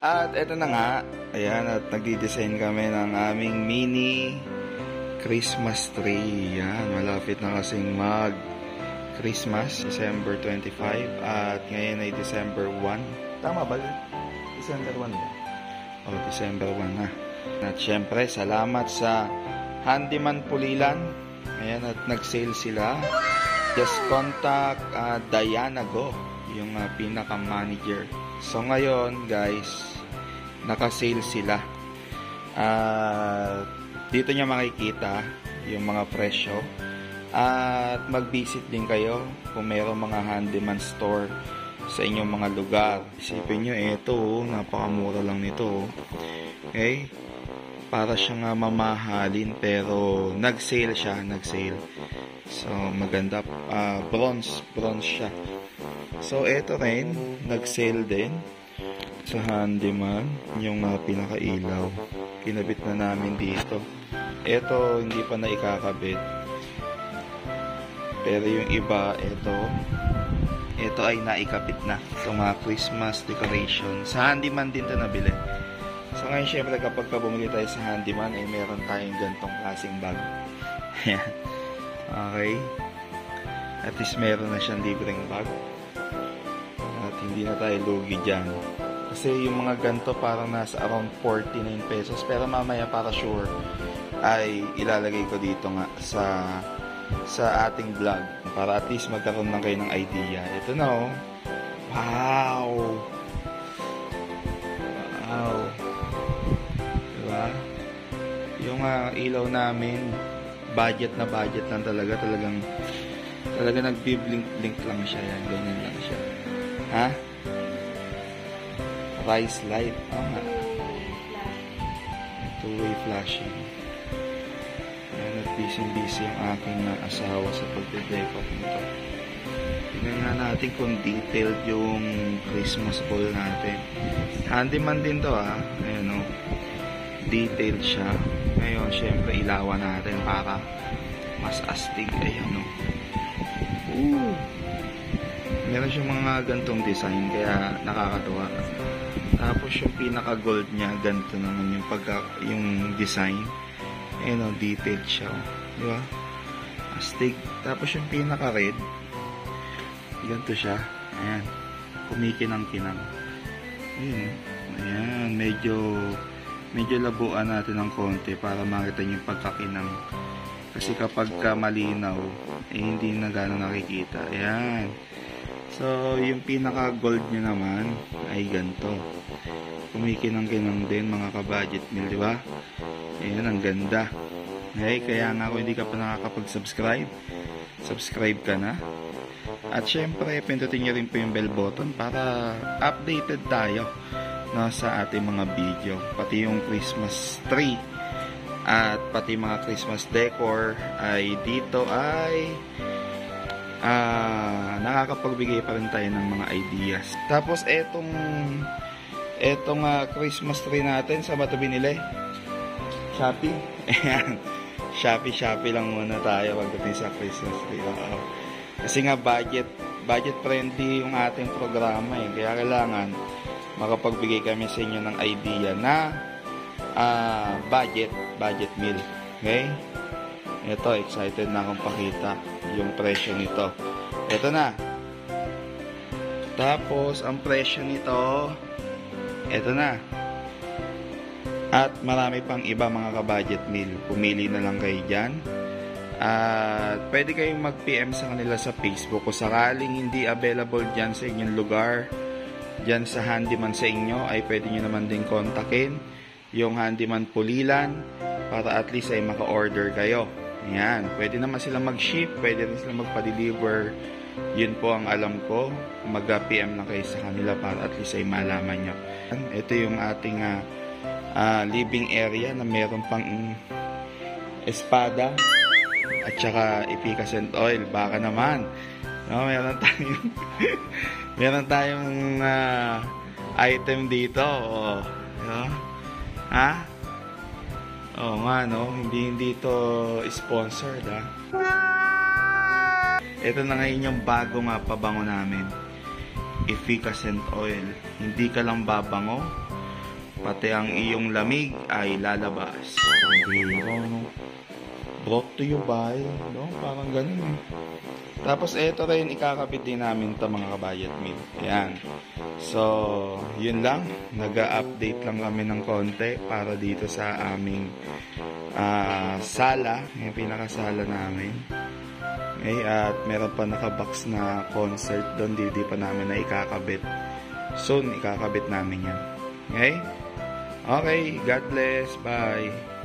At eto na nga, ayan, at nagdi-design kami ng aming mini Christmas tree. Yan, malapit na kasing mag-Christmas, December 25, at ngayon ay December 1. Tama ba? December 1 ba? Oh, December 1 na. At syempre, salamat sa Handyman Pulilan. Ayan, at nag-sale sila. Just contact Diana Go, yung pinaka-manager. So ngayon, guys, naka-sale sila. Dito nyo makikita yung mga presyo. At mag-visit din kayo kung mayroong mga handyman store sa inyong mga lugar. Isipin nyo, ito, napakamura lang nito. Okay? Para siyang mamahalin, pero nag-sale siya, nag-sale. So, maganda. Bronze siya. So, ito rin, nag-sale din sa handyman, yung pinaka-ilaw. Kinabit na namin dito. Ito, hindi pa na ikakabit. Pero yung iba, ito ay naikabit na. Itong Christmas decoration. Sa handyman din ito nabili. So ngayon, syempre, kapag bumili tayo sa handyman, ay meron tayong gantong klaseng bag. Okay. At least meron na siyang libreng bag. At hindi na tayo lugi dyan. Kasi yung mga ganto parang nasa around 49 pesos. Pero mamaya, para sure, ay ilalagay ko dito nga sa ating vlog. Para at least magkaroon lang kayo ng idea. Ito na, oh. Wow! Wow! Diba? Yung ilaw namin, budget na budget lang talaga. Talaga nagbi-blink lang siya. Yan, ganyan lang siya. Ha? Rice light. Oo nga. Two-way flashing. Yan, at busy yung aking asawa sa pagde-decorate nito. Tingnan nga natin kung detailed yung Christmas ball natin. Handyman din to, ha. Ayan, o. Detailed siya. Ngayon, syempre, ilawan natin para mas astig. Ayan, o. Meron siyang mga gantong design, kaya nakakatuwa. Tapos yung pinaka-gold niya, ganito naman yung design. Ayan, o, detailed siya. Diba? Astig. Tapos yung pinaka-red, ganito siya. Ayan. Kumikinang-kinang. Ayan. Medyo labuan natin ng konti para makita niyo yung pagkakinang. Kasi kapag malinaw, hindi na gano'n nakikita. Ayan. So, yung pinaka-gold niya naman ay ganito. Kumikinang-kinang din, mga ka-budget meal, di ba? Ayan, ang ganda. Okay, kaya nga kung hindi ka pa nakakapag-subscribe, subscribe ka na. At syempre, pindutin nyo rin po yung bell button para updated tayo, no, sa ating mga video. Pati yung Christmas tree at pati mga Christmas decor ay dito ay nakakapagbigay pa rin tayo ng mga ideas. Tapos etong Christmas tree natin, sa ba ito binili? Shopee? Ayan. Shopee lang muna tayo pagdating sa Christmas tree. Kasi nga budget friendly yung ating programa, eh. Kaya kailangan makapagbigay kami sa inyo ng idea na budget meal. Okay? Ito, excited na akong pakita yung presyo nito. Ito na. Tapos, ang presyo nito, ito na. At marami pang iba, mga ka-budget meal. Pumili na lang kayo dyan. At pwede kayong mag-PM sa kanila sa Facebook. Kung sakaling hindi available dyan sa inyong lugar, dyan sa handyman sa inyo, ay pwede nyo naman din kontakin yung Handyman Pulilan para at least ay maka-order kayo. Ayan, pwede naman sila mag-ship, pwede rin sila magpa-deliver. Yun po ang alam ko. Mag-PM lang kayo sa kanila para at least ay malaman nyo. Ito yung ating living area na meron pang espada at saka efficacent oil. Baka naman, no, meron tayong item dito. No? Ha? Oo nga, no? Hindi ito sponsored, ha? Ito na ngayon yung bagong pabango namin. Efficacent oil. Hindi ka lang babango, pati ang iyong lamig ay lalabas. Biro, no? Brought to you by, no? Parang ganun eh. Tapos ito rin, ikakabit din namin ito mga kabayat meal. Ayan. So, yun lang. Nag-update lang kami ng konti para dito sa aming sala. Yung pinakasala namin. Okay, at meron pa nakabox na concert doon. Di pa namin na ikakabit. Soon, ikakabit namin yan. Okay? Okay, God bless. Bye.